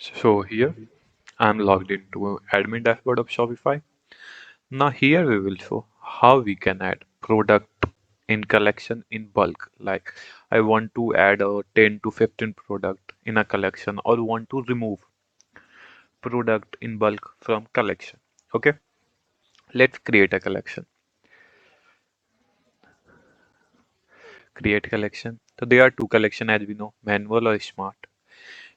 So here I'm logged into admin dashboard of Shopify. Now here we will show how we can add product in collection in bulk. Like I want to add a 10 to 15 product in a collection or want to remove product in bulk from collection. Okay, let's create a collection. Create collection. So there are two collection as we know, manual or smart.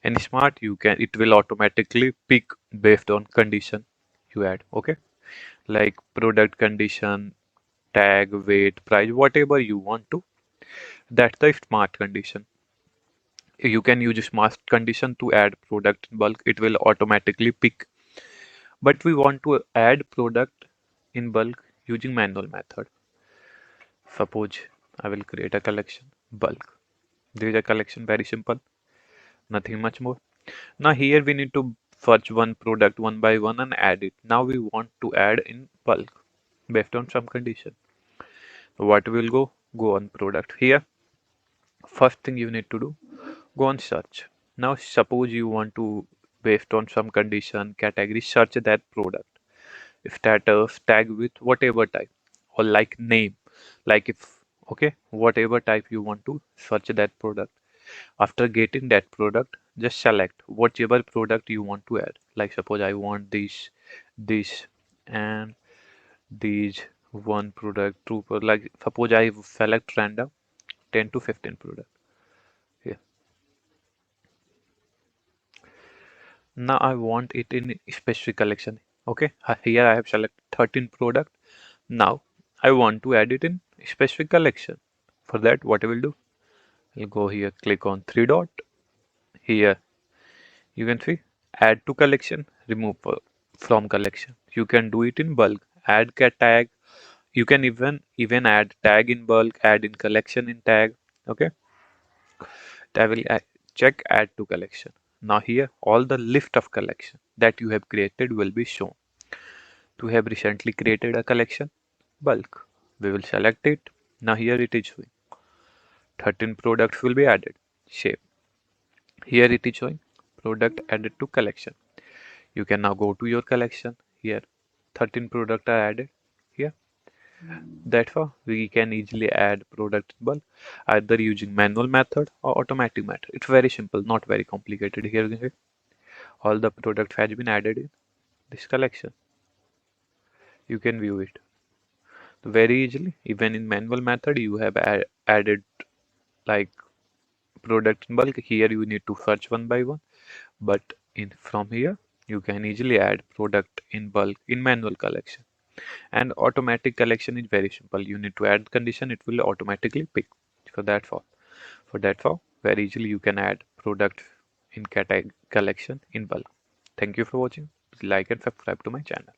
In smart you can it will automatically pick based on condition you add. Okay, like product condition, tag, weight, price, whatever you want to. That's the smart condition. You can use smart condition to add product in bulk. It will automatically pick. But we want to add product in bulk using manual method. Suppose I will create a collection bulk. There is a collection very simple, nothing much more. Now here we need to search one product one by one and add it. Now we want to add in bulk based on some condition. What will go on product here. First thing you need to do, go on search. Now suppose you want to, based on some condition category, search that product, status, tag with whatever type, or like name, like if, okay, whatever type you want to search that product. After getting that product, just select whichever product you want to add. Like suppose I want this and these, one product, two product. Like suppose I select random 10 to 15 product here. Now I want it in specific collection. Okay, here I have selected 13 product. Now I want to add it in specific collection. For that, what I will do, I'll go here, click on three dot. Here you can see add to collection, remove from collection. You can do it in bulk. Add tag. You can even add tag in bulk, add in collection in tag. Okay, I will check add to collection. Now here all the list of collection that you have created will be shown. To have recently created a collection bulk, we will select it. Now here it is showing 13 products will be added. Shape. Here it is showing product added to collection. You can now go to your collection. Here 13 products are added here. Therefore, we can easily add product in bulk either using manual method or automatic method. It's very simple, not very complicated. Here you can see all the products has been added in this collection. You can view it very easily. Even in manual method, you have added like product in bulk. Here you need to search one by one, but in from here you can easily add product in bulk in manual collection. And automatic collection is very simple. You need to add condition, it will automatically pick. For that for very easily you can add product in collection in bulk. Thank you for watching. Please like and subscribe to my channel.